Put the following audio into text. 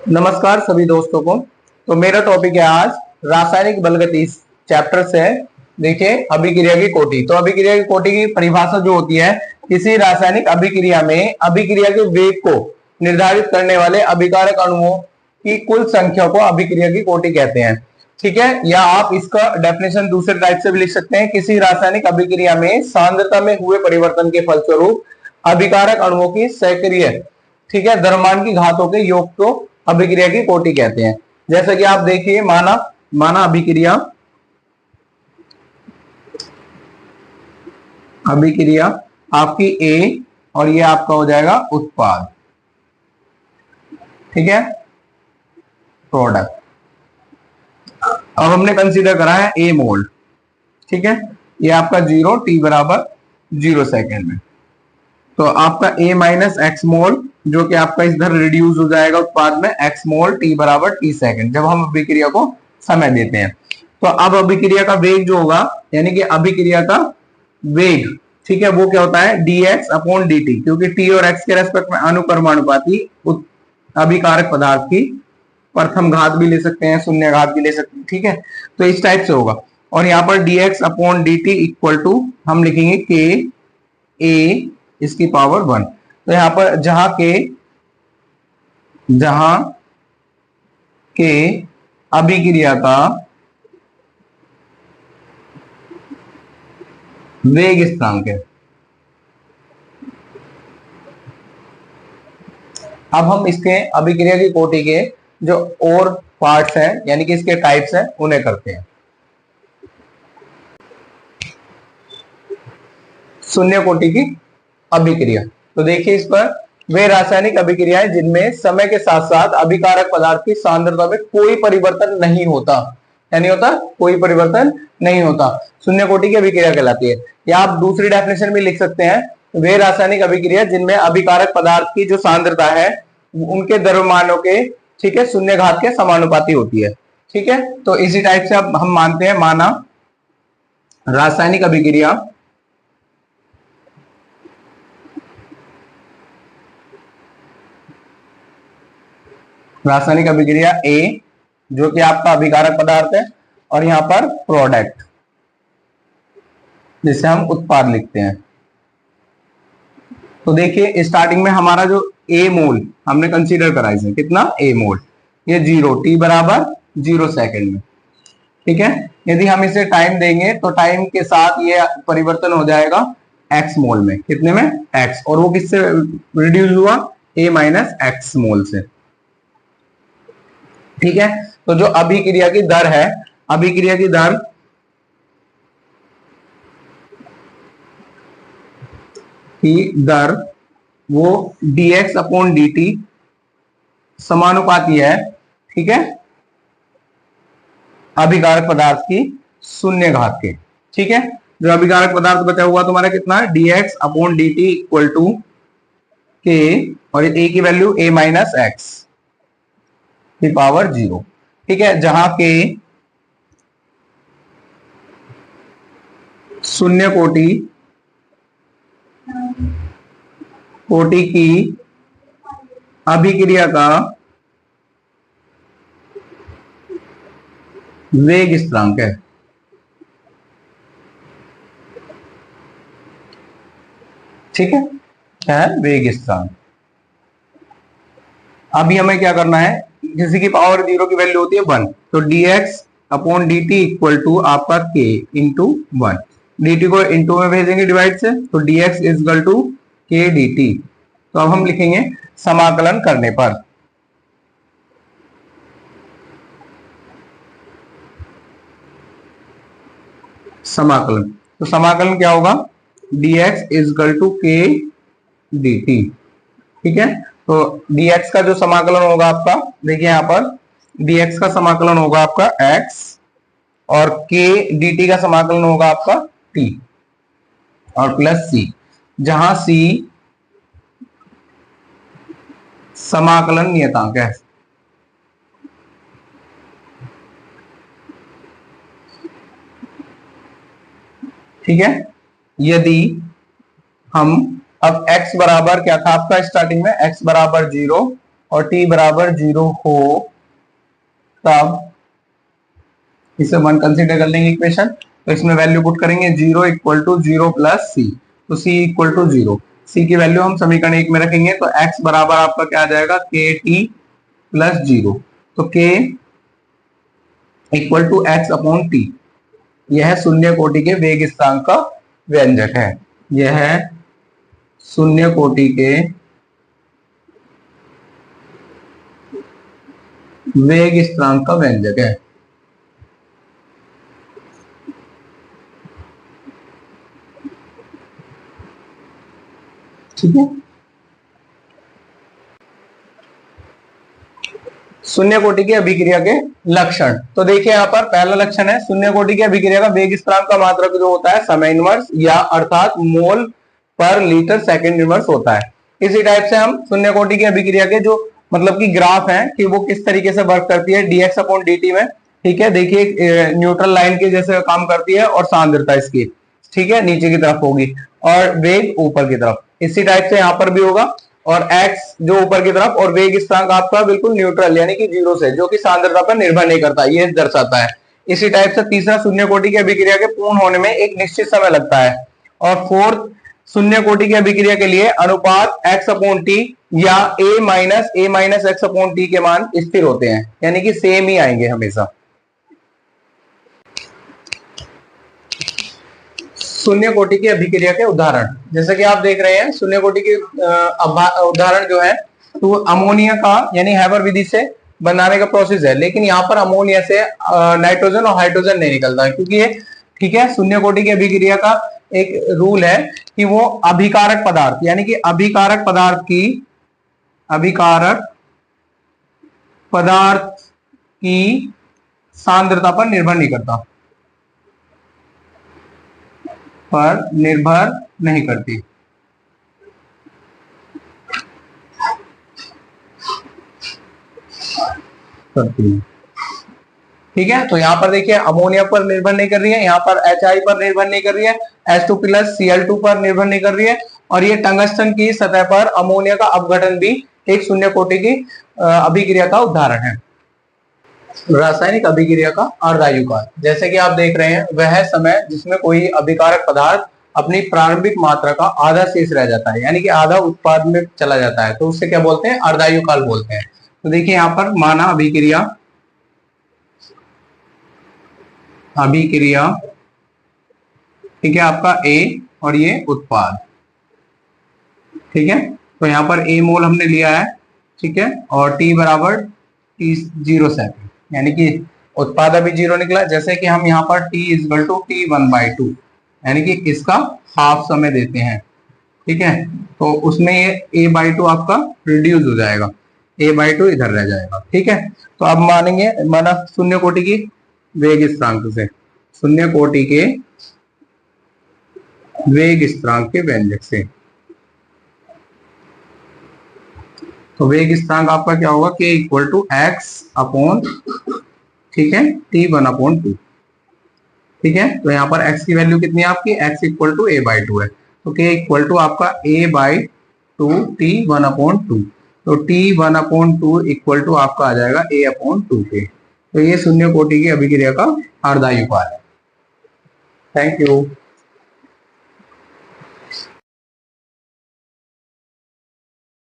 नमस्कार सभी दोस्तों को। तो मेरा टॉपिक है आज रासायनिक बलगति चैप्टर से। देखिए अभिक्रिया की कोटि। तो अभिक्रिया की कोटि की परिभाषा जो होती है, किसी रासायनिक अभिक्रिया में अभिक्रिया के वेग को निर्धारित करने वाले अभिकारक अणुओं की कुल संख्या को अभिक्रिया की कोटि कहते हैं। ठीक है, या आप इसका डेफिनेशन दूसरे टाइप से भी लिख सकते हैं। किसी रासायनिक अभिक्रिया में सांद्रता में हुए परिवर्तन के फलस्वरूप अभिकारक अणुओं की सक्रिय, ठीक है, द्रव्यमान की घातों के योग को अभिक्रिया की कोटि कहते हैं। जैसे कि आप देखिए, माना अभिक्रिया आपकी ए और ये आपका हो जाएगा उत्पाद, ठीक है, प्रोडक्ट। अब हमने कंसीडर करा है ए मोल, ठीक है, ये आपका 0 t बराबर 0 सेकेंड में। तो आपका a माइनस एक्स मोल जो कि आपका इधर रिड्यूस हो जाएगा उत्पाद में x मोल t बराबर t सेकेंड, जब हम अभिक्रिया को समय देते हैं। तो अब अभिक्रिया का वेग जो होगा, यानी कि अभिक्रिया का वेग, ठीक है, वो क्या होता है dx अपॉन dt, क्योंकि t और x के रेस्पेक्ट में अनुक्रमानुपाती अभिकारक पदार्थ की प्रथम घात भी ले सकते हैं, शून्य घात भी ले सकते हैं, ठीक है। तो इस टाइप से होगा। और यहाँ पर dx upon dt equal to हम लिखेंगे k a इसकी पावर 1। तो यहां पर जहां के अभिक्रिया का वेग स्थिरांक है। अब हम इसके अभिक्रिया की कोटि के जो और पार्ट्स हैं, यानी कि इसके टाइप्स हैं, उन्हें करते हैं। शून्य कोटि की अभिक्रिया। तो देखिए इस पर, वे रासायनिक अभिक्रियाएं जिनमें समय के साथ साथ अभिकारक पदार्थ की सांद्रता में कोई परिवर्तन नहीं होता, यानी होता कोई परिवर्तन नहीं होता, शून्य कोटि की अभिक्रिया कहलाती है। या आप दूसरी डेफिनेशन भी लिख सकते हैं, वे रासायनिक अभिक्रिया जिनमें अभिकारक पदार्थ की जो सांद्रता है उनके द्रव्यमानों के, ठीक है, शून्य घात के समानुपाती होती है, ठीक है। तो इसी टाइप से अब हम मानते हैं, माना रासायनिक अभिक्रिया ए जो कि आपका अभिकारक पदार्थ है, और यहां पर प्रोडक्ट जिसे हम उत्पाद लिखते हैं। तो देखिए स्टार्टिंग में हमारा जो ए मोल हमने कंसीडर करा, इसे कितना ए मोल, ये 0 t बराबर 0 सेकेंड में, ठीक है। यदि हम इसे टाइम देंगे तो टाइम के साथ ये परिवर्तन हो जाएगा x मोल में, कितने में x, और वो किससे रिड्यूस हुआ a माइनस एक्स मोल से, ठीक है। तो जो अभिक्रिया की दर है, अभिक्रिया की दर वो dx अपॉन dt समानुपाती है, ठीक है, अभिकारक पदार्थ की शून्य घात के, ठीक है। जो अभिकारक पदार्थ बचा हुआ तुम्हारा कितना है, dx upon dt equal to k, और a की वैल्यू a माइनस एक्स की पावर 0, ठीक है, जहां के शून्य कोटि की अभिक्रिया का वेग स्थिरांक है, ठीक है, क्या है वेग स्थिरांक। अभी हमें क्या करना है, किसी की पावर 0 की वैल्यू होती है 1, तो dx upon dt equal to आपका k इंटू 1, dt को इंटू में भेजेंगे डिवाइड से, तो dx equal to k dt। तो अब हम लिखेंगे समाकलन करने पर, समाकलन, तो समाकलन क्या होगा, dx equal to k dt, ठीक है। तो dx का जो समाकलन होगा आपका, देखिए यहां पर dx का समाकलन होगा आपका x, और k dt का समाकलन होगा आपका t, और प्लस c, जहां c समाकलन नियतांक है, ठीक है। यदि हम अब x बराबर क्या था आपका स्टार्टिंग में, x बराबर 0 और t बराबर 0 हो तब इसे 1 कंसीडर कर लेंगे इक्वेशन। तो इसमें वैल्यू पुट करेंगे 0 इक्वल टू 0 प्लस सी, तो c इक्वल टू 0, सी की वैल्यू हम समीकरण 1 में रखेंगे। तो x बराबर आपका क्या आ जाएगा, के टी प्लस 0। तो k equal to x upon t, यह शून्य कोटि के वेग स्थिरांक का व्यंजक है। यह शून्य कोटि के वेग स्थिरांक का व्यंजक है। ठीक है, शून्य कोटि की अभिक्रिया के लक्षण। तो देखिए यहाँ पर पहला लक्षण है, शून्य कोटि की अभिक्रिया का वेग स्थिरांक का मात्रक जो होता है समय इनवर्स या अर्थात मोल पर लीटर सेकंड इनवर्स होता है। इसी टाइप से हम शून्य कोटि की अभिक्रिया के जो मतलब की ग्राफ है कि वो किस तरीके से वर्क करती है dx अपॉन dt में। ठीक है, देखिए न्यूट्रल लाइन के जैसे काम करती है और सांद्रता इसकी, ठीक है, नीचे की तरफ होगी और वेग ऊपर की तरफ। इसी टाइप से यहाँ पर भी होगा, और x जो ऊपर की तरफ, और वेग स्थिरांक आपका बिल्कुल न्यूट्रल यानी कि 0 से, जो कि सांद्रता पर निर्भर नहीं करता, ये दर्शाता है। इसी टाइप से तीसरा, शून्य कोटि की अभिक्रिया के पूर्ण होने में एक निश्चित समय लगता है। और फोर्थ, शून्य कोटि की अभिक्रिया के लिए अनुपात x अपॉन टी या a minus x upon T के मान स्थिर होते हैं, यानी कि सेम ही आएंगे हमेशा। शून्य कोटि की अभिक्रिया के उदाहरण, जैसे कि आप देख रहे हैं शून्य कोटि के उदाहरण जो है, तो अमोनिया का यानी हैबर विधि से बनाने का प्रोसेस है। लेकिन यहाँ पर अमोनिया से नाइट्रोजन और हाइड्रोजन नहीं निकलता है, क्योंकि ये, ठीक है, शून्य कोटि की अभिक्रिया का एक रूल है कि वो अभिकारक पदार्थ यानी कि अभिकारक पदार्थ की सांद्रता पर निर्भर नहीं करता, करती। ठीक है, तो यहाँ पर देखिए अमोनिया पर निर्भर नहीं कर रही है, यहाँ पर HI पर निर्भर नहीं कर रही है, H2 प्लस Cl2 पर निर्भर नहीं कर रही है। और ये टंगस्टन की सतह पर अमोनिया का अपघटन भी एक शून्य कोटि की अभिक्रिया का उदाहरण है। रासायनिक अभिक्रिया का अर्धायुकाल, जैसे कि आप देख रहे हैं, वह समय जिसमें कोई अभिकारक पदार्थ अपनी प्रारंभिक मात्रा का आधा शेष रह जाता है, यानी कि आधा उत्पाद में चला जाता है, तो उससे क्या बोलते हैं, अर्धायुकाल बोलते हैं। तो देखिए यहाँ पर माना अभिक्रिया ठीक है आपका A और ये उत्पाद, ठीक है। तो यहाँ पर A मोल हमने लिया है, ठीक है, और T बराबर T0 सेकंड, यानी कि उत्पाद अभी 0 निकला। जैसे कि हम यहाँ पर T इक्वल टू T1/2 यानी कि इसका हाफ समय देते हैं, ठीक है, तो उसमें ये A/2 आपका रिड्यूस हो जाएगा, A/2 इधर रह जाएगा, ठीक है। तो अब मानेंगे, माना शून्य कोटि की वेग स्थिरांक से, शून्य कोटि के वेग स्थिरांक के व्यंजक से, तो वेग स्थिरांक आपका क्या होगा, k equal to x upon, ठीक है, T1/2, ठीक है। तो यहाँ पर x की वैल्यू कितनी है आपकी, x इक्वल टू A/2 है, तो k इक्वल टू आपका A/2 T1/2, तो T1/2 इक्वल टू आपका आ जाएगा A/2k। तो ये शून्य कोटि की अभिक्रिया का अर्धायुकाल है। Thank you.